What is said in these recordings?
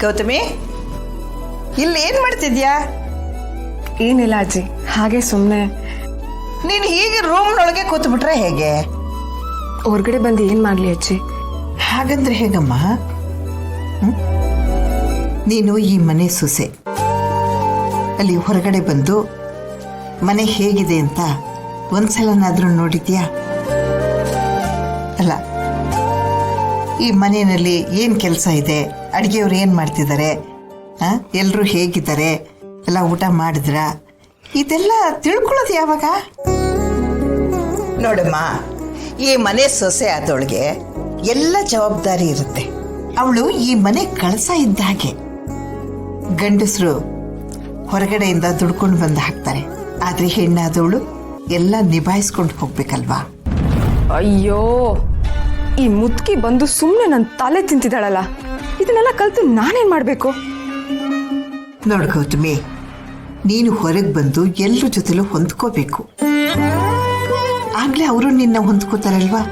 ಗೌತಮಿ, ಇಲ್ಲಿ ಏನು ಮಾಡ್ತಿದ್ಯಾ? ಏನಿಲ್ಲ ಅಜ್ಜಿ, ಹಾಗೆ ಸುಮ್ಮನೆ. ನೀನು ಹೀಗೆ ರೂಮ್ನೊಳಗೆ ಕೂತ್ಬಿಟ್ರೆ ಹೇಗೆ? ಹೊರಗಡೆ ಬಂದು ಏನು ಮಾಡಲಿ ಅಜ್ಜಿ? ಹಾಗಂದ್ರೆ ಹೇಗಮ್ಮ? ನೀನು ಈ ಮನೆ ಸೊಸೆ, ಅಲ್ಲಿ ಹೊರಗಡೆ ಬಂದು ಮನೆ ಹೇಗಿದೆ ಅಂತ ಒಂದ್ಸಲನಾದ್ರೂ ನೋಡಿದ್ಯಾ? ಅಲ್ಲ, ಈ ಮನೆಯಲ್ಲಿ ಏನು ಕೆಲಸ ಇದೆ, ಅಡುಗೆಯವ್ರು ಏನು ಮಾಡ್ತಿದ್ದಾರೆ, ಎಲ್ಲರೂ ಹೇಗಿದ್ದಾರೆ, ಎಲ್ಲ ಊಟ ಮಾಡಿದ್ರ, ಇದೆಲ್ಲ ತಿಳ್ಕೊಳ್ಳೋದು ಯಾವಾಗ? ನೋಡಮ್ಮ, ಈ ಮನೆ ಸೊಸೆ ಆದವಳಿಗೆ ಎಲ್ಲ ಜವಾಬ್ದಾರಿ ಇರುತ್ತೆ. ಅವಳು ಈ ಮನೆ ಕಳಸ ಇದ್ದ ಹಾಗೆ. ಗಂಡಸರು ಹೊರಗಡೆಯಿಂದ ದುಡ್ಕೊಂಡು ಬಂದು ಹಾಕ್ತಾರೆ, ಆದ್ರೆ ಹೆಣ್ಣಾದವಳು ಎಲ್ಲ ನಿಭಾಯಿಸ್ಕೊಂಡು ಹೋಗ್ಬೇಕಲ್ವಾ? ಅಯ್ಯೋ, ಈ ಮುದುಕಿ ಬಂದು ಸುಮ್ಮನೆ ನನ್ನ ತಲೆ ತಿಂತಿದ್ದಾಳಲ್ಲ, ಇದನ್ನೆಲ್ಲ ಕಲ್ತು ನಾನೇನ್ ಮಾಡ್ಬೇಕು? ನೋಡು ಗೌತಮಿ, ನೀನು ಹೊರಗೆ ಬಂದು ಎಲ್ಲರ ಜೊತೆಲೂ ಹೊಂದ್ಕೋಬೇಕು. ಆಗ್ಲೇ ಅವರು ನಿನ್ನ ಹೊಂದ್ಕೋತಾರಲ್ವಾ?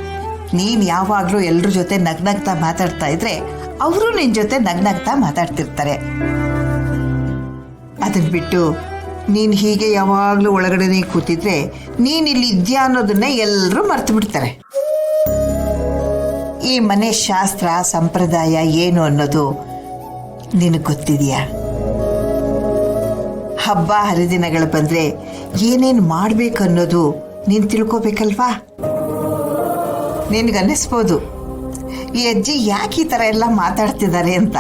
ನೀನ್ ಯಾವಾಗ್ಲೂ ಎಲ್ರ ಜೊತೆ ನಗ್ನಗ್ತಾ ಮಾತಾಡ್ತಾ ಇದ್ರೆ ಅವರು ನಿನ್ ಜೊತೆ ನಗ್ನಗ್ತಾ ಮಾತಾಡ್ತಿರ್ತಾರೆ. ಅದನ್ ಬಿಟ್ಟು ನೀನ್ ಹೀಗೆ ಯಾವಾಗ್ಲೂ ಒಳಗಡೆನೆ ಕೂತಿದ್ರೆ ನೀನ್ ಇಲ್ಲಿ ಇದ್ಯಾ ಅನ್ನೋದನ್ನ ಎಲ್ಲರೂ ಮರ್ತು ಬಿಡ್ತಾರೆ. ಈ ಮನೆ ಶಾಸ್ತ್ರ ಸಂಪ್ರದಾಯ ಏನು ಅನ್ನೋದು ನಿನಗೆ ಗೊತ್ತಿದೆಯಾ? ಹಬ್ಬ ಹರಿದಿನಗಳು ಬಂದ್ರೆ ಏನೇನು ಮಾಡ್ಬೇಕು ಅನ್ನೋದು ನೀನ್ ತಿಳ್ಕೋಬೇಕಲ್ವಾ? ನಿನ್ಗನ್ನಿಸ್ಬೋದು ಈ ಅಜ್ಜಿ ಯಾಕೆ ಈ ಥರ ಎಲ್ಲ ಮಾತಾಡ್ತಿದ್ದಾರೆ ಅಂತ.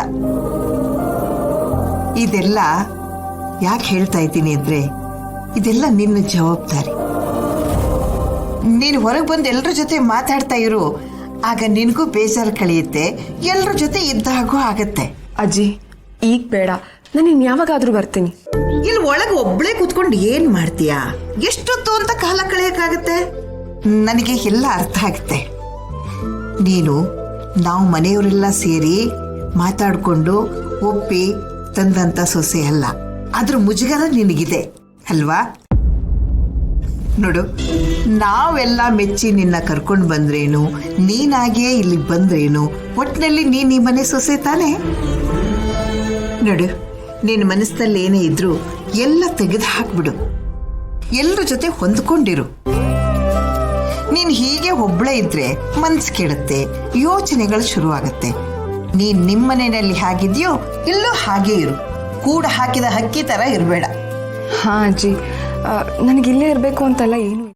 ಇದೆಲ್ಲ ಯಾಕೆ ಹೇಳ್ತಾ ಇದ್ದೀನಿ ಅಂದ್ರೆ, ಇದೆಲ್ಲ ನಿನ್ನ ಜವಾಬ್ದಾರಿ. ನೀನು ಹೊರಗೆ ಬಂದು ಎಲ್ಲರ ಜೊತೆ ಮಾತಾಡ್ತಾ ಇರು, ಆಗ ನಿನಗೂ ಬೇಜಾರು ಕಳೆಯುತ್ತೆ, ಎಲ್ಲರ ಜೊತೆ ಇದ್ದ ಹಾಗೂ ಆಗತ್ತೆ. ಅಜ್ಜಿ, ಈಗ ಬೇಡ, ನಾನು ಇನ್ಯಾವಾಗಾದ್ರೂ ಬರ್ತೀನಿ. ಇಲ್ಲಿ ಒಳಗೆ ಒಬ್ಳೇ ಕೂತ್ಕೊಂಡು ಏನ್ ಮಾಡ್ತೀಯಾ? ಎಷ್ಟೊತ್ತು ಅಂತ ಕಾಲ ಕಳೆಯಕ್ಕಾಗತ್ತೆ? ನನಗೆ ಎಲ್ಲ ಅರ್ಥ ಆಗುತ್ತೆ. ನೀನು ನಾವು ಮನೆಯವರೆಲ್ಲ ಸೇರಿ ಮಾತಾಡ್ಕೊಂಡು ಒಪ್ಪಿ ತಂದಂತ ಸೊಸೆ ಅಲ್ಲ, ಅದ್ರ ಮುಜುಗರ ನಿನಗಿದೆ ಅಲ್ವಾ? ನೋಡು, ನಾವೆಲ್ಲ ಮೆಚ್ಚಿ ನಿನ್ನ ಕರ್ಕೊಂಡು ಬಂದ್ರೇನು, ನೀನಾಗಿಯೇ ಇಲ್ಲಿ ಬಂದ್ರೇನು, ಒಟ್ಟಿನಲ್ಲಿ ನೀನ್ ಈ ಮನೆ ಸೊಸೆ ತಾನೆ. ನೋಡು, ನಿನ್ನ ಮನಸ್ಸಲ್ಲಿ ಏನೇ ಇದ್ರು ಎಲ್ಲ ತೆಗೆದು ಹಾಕ್ಬಿಡು, ಎಲ್ಲರ ಜೊತೆ ಹೊಂದ್ಕೊಂಡಿರು. ನೀನ್ ಹೀಗೆ ಒಬ್ಳೇ ಇದ್ರೆ ಮನ್ಸು ಕೆಡುತ್ತೆ, ಯೋಚನೆಗಳು ಶುರುವಾಗುತ್ತೆ. ನೀನ್ ನಿಮ್ಮನೆಯಲ್ಲಿ ಹಾಗಿದ್ಯೋ ಇಲ್ಲೂ ಹಾಗೆ ಇರು, ಕೂಡ ಹಾಕಿದ ಹಕ್ಕಿ ತರ ಇರಬೇಡ. ಹಾ ಅಜ್ಜಿ, ನನಗಿಲ್ಲೇ ಇರಬೇಕು ಅಂತೆಲ್ಲ ಏನು